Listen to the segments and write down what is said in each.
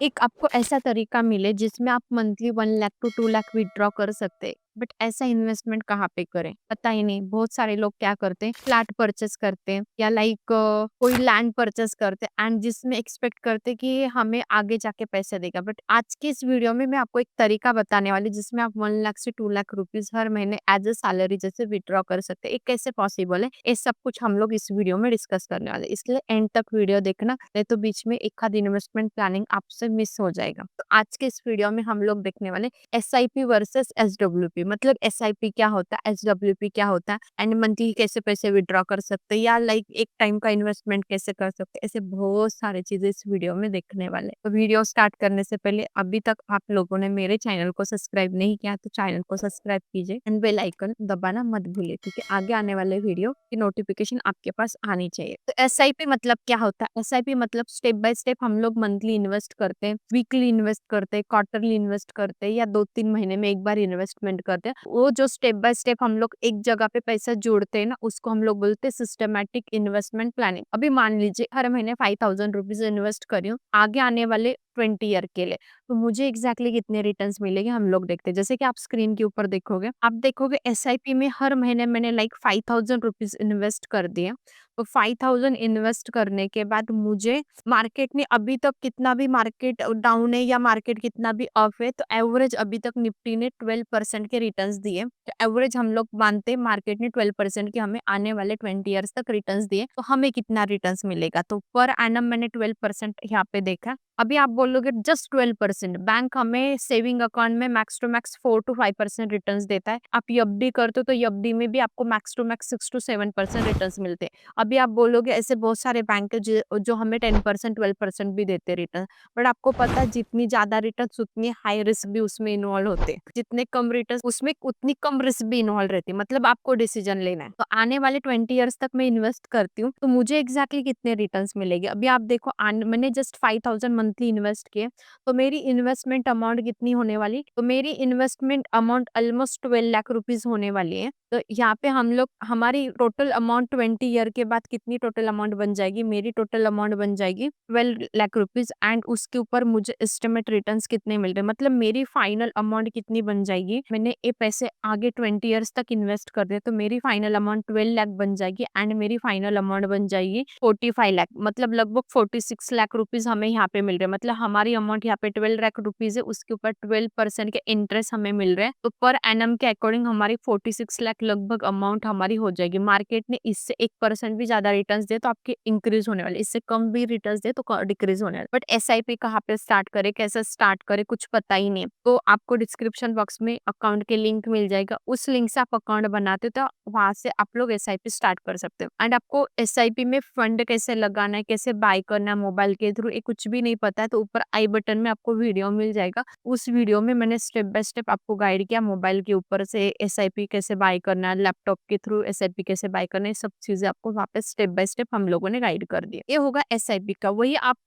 एक आपको ऐसा तरीका मिले जिसमें आप monthly 1 lakh to 2 lakh withdraw कर सकते हैं। बट ऐसा इन्वेस्टमेंट कहाँ पे करें? पता ही नहीं। बहुत सारे लोग क्या करते हैं, फ्लैट परचेज़ करते हैं या कोई लैंड परचेज़ करते हैं एंड जिसमें एक्सपेक्ट करते हैं कि ये हमें आगे जाके पैसे देगा। बट आज की इस वीडियो में मैं आपको एक तरीका बताने वाली हूँ जिसमें आप 1 लाख से 2 लाख रुपीज़ हर महीने एज़ अ सैलरी जैसे विथड्रॉ कर सकते हैं। ये कैसे पॉसिबल है? ये सब कुछ हम लोग इस वीडियो में डिस्कस करने वाले हैं। इसलिए एंड तक वीडियो देखना, नहीं तो बीच में एक आध इन्वेस्टमेंट प्लानिंग आपसे मिस हो जाएगा। तो आज के इस वीडियो में हम लोग देखने वाले एसआईपी वर्सेस एसडब्ल्यूपी। मतलब एसआईपी क्या होता है, एसडब्ल्यूपी क्या होता है एंड मंथली कैसे पैसे विड्रॉ कर सकते हैं या एक टाइम का इन्वेस्टमेंट कैसे कर सकते हैं। ऐसे बहुत सारी चीजें इस वीडियो में देखने वाले हैं। तो वीडियो स्टार्ट करने से पहले अभी तक आप लोगों ने मेरे चैनल को सब्सक्राइब नहीं किया तो चैनल को सब्सक्राइब कीजिए एंड बेल आइकन दबाना मत भूलिए, क्योंकि आगे आने वाले वीडियो की नोटिफिकेशन आपके पास आनी चाहिए। तो एसआईपी मतलब क्या होता है? एसआईपी मतलब स्टेप बाय स्टेप हम लोग मंथली इन्वेस्ट करते हैं, वीकली इन्वेस्ट करते हैं, क्वार्टरली इन्वेस्ट करते हैं या 2-3 महीने में एक बार इन्वेस्टमेंट करते हैं। वो जो स्टेप बाय स्टेप हम लोग एक जगह पे पैसा जोड़ते हैं ना, उसको हम लोग बोलते हैं सिस्टमैटिक इन्वेस्टमेंट प्लानिंग। अभी मान लीजिए हर महीने 5000 रुपीज इन्वेस्ट करी हूँ आगे आने वाले 20 ईयर के लिए, तो मुझे एग्जैक्टली कितने रिटर्न्स मिलेंगे हम लोग देखते हैं। जैसे कि आप स्क्रीन के ऊपर देखोगे, आप देखोगे एसआईपी में हर महीने मैंने 5000 रुपीज इन्वेस्ट कर दिए। तो 5000 इन्वेस्ट करने के बाद मुझे मार्केट में अभी तक कितना भी मार्केट डाउन है या मार्केट कितना भी अप है, तो एवरेज अभी तक निफ्टी ने 12% के रिटर्न्स दिए। तो एवरेज हम लोग मानते हैं मार्केट ने 12% के हमें आने वाले 20 ईयर्स तक रिटर्न्स दिए, तो हमें कितना रिटर्न्स मिलेगा? तो पर एनम मैंने 12% यहाँ पे देखा। अभी आप बोलोगे जस्ट 12%, बैंक हमें सेविंग अकाउंट में max to max 4 to 5% returns देता है। आप एफडी करते हो तो एफडी में भी आपको max to max 6 to 7% returns मिलते हैं। अभी आप बोलोगे ऐसे बहुत सारे बैंक है जो हमें 10% 12% भी देते रिटर्न। बट आपको पता है जितनी ज्यादा रिटर्न उतनी हाई रिस्क भी उसमें इन्वॉल्व होते हैं, जितने कम रिटर्न उसमें उतनी कम रिस्क भी इन्वॉल्व रहती है। मतलब आपको डिसीजन लेना है। तो आने वाले 20 ईयर्स तक मैं इन्वेस्ट करती हूँ तो मुझे एग्जैक्टली कितने रिटर्न मिलेंगे? अभी आप देखो, मैंने जस्ट 5000 मंथली इन्वेस्ट किए, तो मेरी इन्वेस्टमेंट अमाउंट कितनी होने वाली? तो मेरी investment amount almost 12 lakh rupees होने वाली है। तो यहाँ पे हम लोग हमारी टोटल अमाउंट 20 ईयर के बाद कितनी टोटल अमाउंट बन जाएगी? मेरी टोटल अमाउंट बन जाएगी 12 लाख रुपीज एंड उसके ऊपर मुझे एस्टिमेट रिटर्न्स कितने मिल रहे हैं। मतलब मेरी फाइनल अमाउंट कितनी बन जाएगी? मैंने ये पैसे आगे 20 ईयर्स तक इन्वेस्ट कर दिए तो मेरी फाइनल अमाउंट 12 लाख बन जाएगी एंड मेरी फाइनल अमाउंट बन जाएगी 45 लाख। मतलब लगभग 46 लाख रुपीज हमें यहाँ पे मिल रहे हैं। मतलब हमारी अमाउंट यहाँ पे 12 लाख रुपीज है, उसके ऊपर 12% के इंटरेस्ट हमें मिल रहे हैं। तो पर एनम के अकॉर्डिंग हमारी 46 लाख लगभग अमाउंट हमारी हो जाएगी। मार्केट ने इससे 1% भी ज्यादा रिटर्न्स दे तो आपके इंक्रीज होने वाले, इससे कम भी रिटर्न्स दे तो डिक्रीज होने वाले। बट एसआईपी कहाँ पे स्टार्ट करे, कैसे स्टार्ट करे, कुछ पता ही नहीं। तो आपको डिस्क्रिप्शन बॉक्स में अकाउंट के लिंक मिल जाएगा, उस लिंक से आप अकाउंट बनाते हो तो वहां से आप लोग एसआईपी स्टार्ट कर सकते हो। एंड आपको एसआईपी में फंड कैसे लगाना है, कैसे बाय करना है मोबाइल के थ्रू, ये कुछ भी नहीं पता है तो ऊपर आई बटन में आपको वीडियो मिल जाएगा। उस वीडियो में मैंने स्टेप बाय स्टेप आपको गाइड किया, मोबाइल के ऊपर से एसआईपी कैसे बाय करना है, लैपटॉप के थ्रू एसआईपी कैसे बाय करना है, सब चीजें आपको वहाँ पे स्टेप बाय स्टेप हम लोगों ने गाइड कर दिया। ये होगा एसआईपी का। वही आप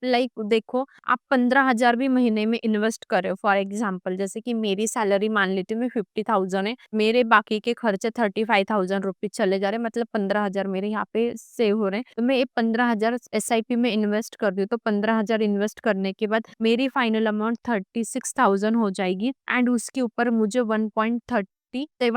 देखो, आप 15,000 भी महीने में इन्वेस्ट कर रहे हो फॉर एग्जाम्पल, जैसे कि मेरी सैलरी मान लेती हूँ मैं 50,000 है, मेरे बाकी के खर्चे 35,000 रुपीज चले जा रहे हैं, मतलब 15,000 मेरे यहाँ पे सेव हो रहे हैं। तो मैं ये 15,000 एसआईपी में इन्वेस्ट कर दी, तो 15,000 इन्वेस्ट करने के बाद मेरी फाइनल अमाउंट 36,000 हो जाएगी एंड उसके ऊपर मुझे 1.37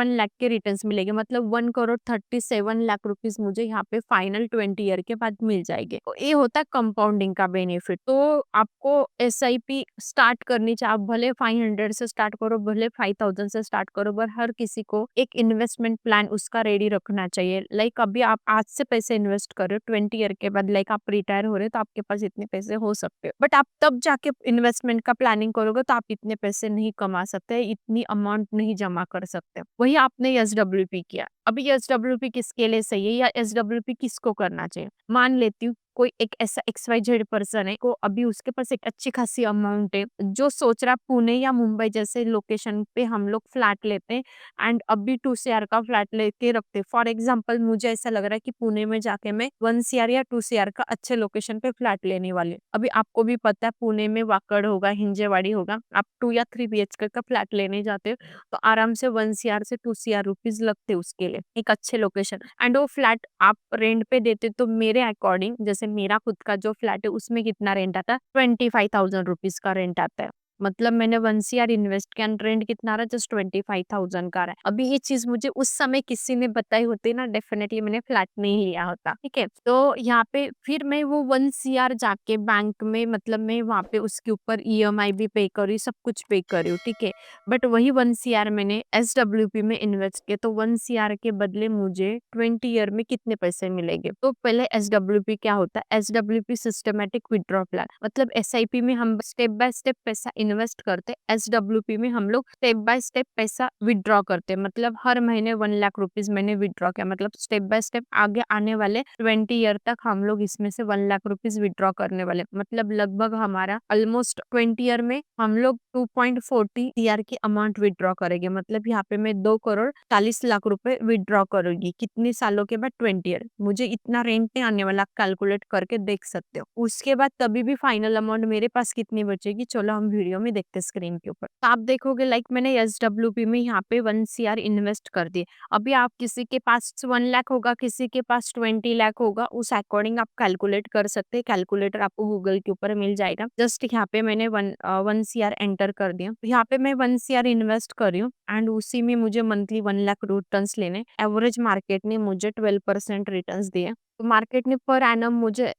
लाख के रिटर्न्स मिलेंगे। मतलब 1 करोड़ 37 लाख रुपीज मुझे यहाँ पे फाइनल 20 ईयर के बाद मिल जाएंगे। तो ये होता है कंपाउंडिंग का बेनिफिट। तो आपको एसआईपी स्टार्ट करनी चाहिए, आप भले 500 से स्टार्ट करो, भले 5000 से स्टार्ट करो, पर हर किसी को एक इन्वेस्टमेंट प्लान उसका रेडी रखना चाहिए। अभी आप आज से पैसे इन्वेस्ट कर रहे हो, 20 ईयर के बाद आप रिटायर हो रहे हो तो आपके पास इतने पैसे हो सकते हो। बट आप तब जाके इन्वेस्टमेंट का प्लानिंग करोगे तो आप इतने पैसे नहीं कमा सकते, इतनी अमाउंट नहीं जमा कर सकते। वही आपने एसडब्ल्यूपी किया। अभी एसडब्ल्यूपी किसके लिए सही है या एसडब्ल्यूपी किसको करना चाहिए? मान लेती हूँ कोई एक ऐसा XYZ पर्सन है को अभी उसके पास एक अच्छी खासी अमाउंट है, जो सोच रहा पुणे या मुंबई जैसे लोकेशन पे हम लोग फ्लैट लेते हैं एंड अभी 2 CR का फ्लैट लेके रखते हैं। फॉर एग्जाम्पल मुझे ऐसा लग रहा है कि पुणे में जाके मैं 1 CR या 2 CR का अच्छे लोकेशन पे फ्लैट लेने वाली हूँ। अभी आपको भी पता है पुणे में वाकड़ होगा, हिंजेवाड़ी होगा, आप 2 या 3 BHK का फ्लैट लेने जाते हो तो आराम से 1 CR से 2 CR रुपीज लगते उसके लिए, एक अच्छे लोकेशन। एंड वो फ्लैट आप रेंट पे देते तो मेरे अकॉर्डिंग, जैसे जैसे मेरा खुद का जो फ्लैट है उसमें कितना रेंट आता है, 25,000 रुपीज का रेंट आता है। मतलब मैंने 1 CR इन्वेस्ट किया एंड रेंट कितना आ रहा है, जस्ट 25,000 का आ रहा है। अभी ये चीज मुझे उस समय किसी ने बताई होती ना, डेफिनेटली मैंने फ्लैट नहीं लिया होता। ठीक है, तो यहाँ पे फिर मैं वो 1 CR जाके बैंक में, मतलब मैं वहाँ पे उसके ऊपर EMI भी पे करी, सब कुछ पे करी हूँ। ठीक है, बट वही 1 CR मैंने SWP में इन्वेस्ट किया, तो 1 CR के बदले मुझे 20 ईयर में कितने पैसे मिलेंगे। तो पहले SWP क्या होता है, SWP सिस्टमेटिक विड्रॉ प्लान, मतलब SIP में हम स्टेप बाय स्टेप पैसा इन्वेस्ट करते, SWP में हम लोग स्टेप बाय स्टेप पैसा विड्रॉ करते। मतलब हर महीने 1 लाख रुपीज मैंने विड्रॉ किया, मतलब स्टेप बाय स्टेप आगे आने वाले 20 ईयर तक हम लोग इसमें से 1 लाख रुपीज विड्रॉ करने वाले। मतलब लगभग हमारा ऑलमोस्ट 20 ईयर में हम लोग 2.40 CR की अमाउंट विड्रॉ करेंगे। मतलब यहाँ पे मैं 2 करोड़ 40 लाख रुपए विड्रॉ करूंगी कितने सालों के बाद, 20 ईयर। मुझे इतना रेंट नहीं आने वाला, कैलकुलेट करके देख सकते हो। उसके बाद तभी भी फाइनल अमाउंट मेरे पास कितनी बचेगी, चलो हम वीडियो में देखते हैं स्क्रीन के ऊपर। तो आप देखोगे लाइक मैंने SWP में यहाँ पे 1 CR इन्वेस्ट कर दिए। अभी आप किसी के पास 1 लाख होगा, किसी के पास 20 लाख होगा, उस अकॉर्डिंग आप कैलकुलेट कर सकते हैं। कैलकुलेटर आपको गूगल के ऊपर मिल जाएगा। जस्ट यहाँ पे मैंने 1 CR एंटर कर दिया। तो यहाँ पे मैं 1 CR इन्वेस्ट कर रही हूँ एंड उसी में मुझे मंथली 1 लाख रिटर्न्स लेने। एवरेज मार्केट ने मुझे 12% रिटर्न्स दिए। तो मार्केट ने पर एनम मुझे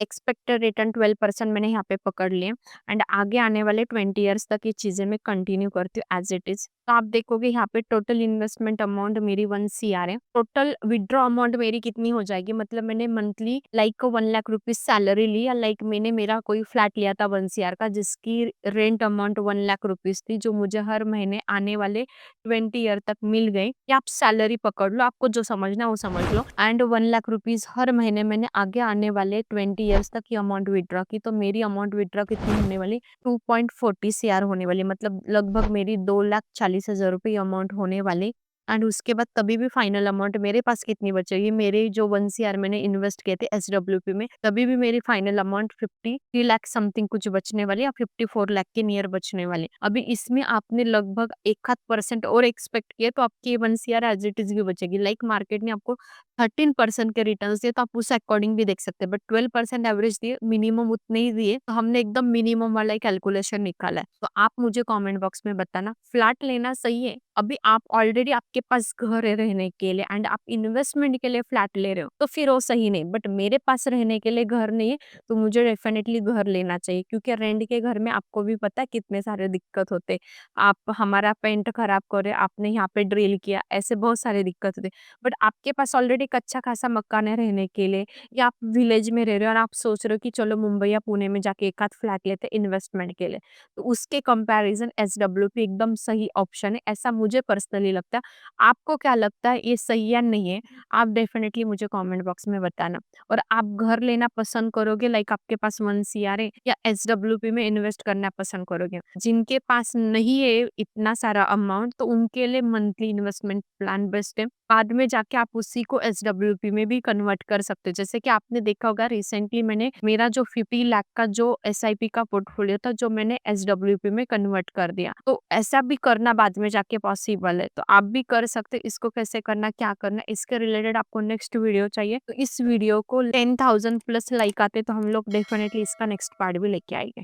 एक्सपेक्टेड रिटर्न 12% मैंने यहाँ पे पकड़ लिए एंड आगे आने वाले 20 ईयर्स तक ये चीजें मैं कंटिन्यू करती हूँ एज इट इज। तो आप देखोगे यहाँ पे टोटल इन्वेस्टमेंट अमाउंट मेरी 1 CR है। टोटल विड्रॉ अमाउंट मेरी कितनी हो जाएगी, मतलब मैंने monthly like 1 lakh rupees salary ली, या लाइक मैंने मेरा कोई फ्लैट लिया था 1 CR का जिसकी रेंट अमाउंट 1 लाख रुपीज थी, जो मुझे हर महीने आने वाले 20 ईयर तक मिल गई। या आप सैलरी पकड़ लो, आपको जो समझना है वो समझ लो। एंड 1 लाख रुपीज हर महीने मैंने आगे आने वाले 20 ईयर्स तक ये अमाउंट विड्रॉ की, तो मेरी अमाउंट विड्रॉ कितनी होने वाली, 2.40 CR होने वाली। मतलब लगभग मेरी 2,40,000 रुपये अमाउंट होने वाली। एंड उसके बाद तभी भी फाइनल अमाउंट मेरे पास कितनी बचेगी, मेरे जो 1 CR मैंने इन्वेस्ट किए थे SWP में, तभी भी मेरी फाइनल अमाउंट 53 लाख समथिंग कुछ बचने वाली, या 54 लाख के नियर बचने वाली। अभी इसमें आपने लगभग 1% और एक्सपेक्ट किया तो आपकी 1 CR एज इट इज भी बचेगी। लाइक मार्केट ने आपको 13% के रिटर्न दिए, तो आप उस अकॉर्डिंग भी देख सकते हैं, बट 12% एवरेज दिए, मिनिमम उतने ही दिए, तो हमने एकदम मिनिमम वाला ही कैलकुलेशन निकाला है। तो आप मुझे कमेंट बॉक्स में बताना, फ्लैट लेना सही है? अभी आप ऑलरेडी आपके पास घर है रहने के लिए एंड आप इन्वेस्टमेंट के लिए फ्लैट ले रहे हो, तो फिर वो सही नहीं। बट मेरे पास रहने के लिए घर नहीं है, तो मुझे डेफिनेटली घर लेना चाहिए, क्योंकि रेंट के घर में आपको भी पता है कितने सारे दिक्कत होते। आप हमारा पेंट खराब करे, आपने यहाँ पे ड्रिल किया, ऐसे बहुत सारे दिक्कत होते। बट आपके पास ऑलरेडी एक अच्छा खासा मकान है रहने के लिए, या आप विलेज में रह रहे हो और आप सोच रहे हो कि चलो मुंबई या पुणे में जाके एक आध फ्लैट लेते इन्वेस्टमेंट के लिए, तो उसके कंपैरिजन SWP एकदम सही ऑप्शन है, ऐसा मुझे पर्सनली लगता है। आपको क्या लगता है, ये सही या नहीं है? आप डेफिनेटली मुझे कमेंट बॉक्स में बताना। और आप घर लेना पसंद करोगे, लाइक आपके पास 1 CR है, या SWP में इन्वेस्ट करना पसंद करोगे? जिनके पास नहीं है इतना सारा अमाउंट, तो उनके लिए मंथली इन्वेस्टमेंट प्लान बेस्ट है। बाद में जाके आप उसी को SWP में भी कन्वर्ट कर सकते हो। जैसे कि आपने देखा होगा रिसेंटली मैंने मेरा जो 50 लाख का जो SIP का पोर्टफोलियो था, जो मैंने SWP में कन्वर्ट कर दिया। तो ऐसा भी करना बाद में जाके पॉसिबल है, तो आप भी कर सकते हो। इसको कैसे करना, क्या करना, इसके रिलेटेड आपको नेक्स्ट वीडियो चाहिए, तो इस वीडियो को 10,000 प्लस लाइक आते तो हम लोग डेफिनेटली इसका नेक्स्ट पार्ट भी लेके आएंगे।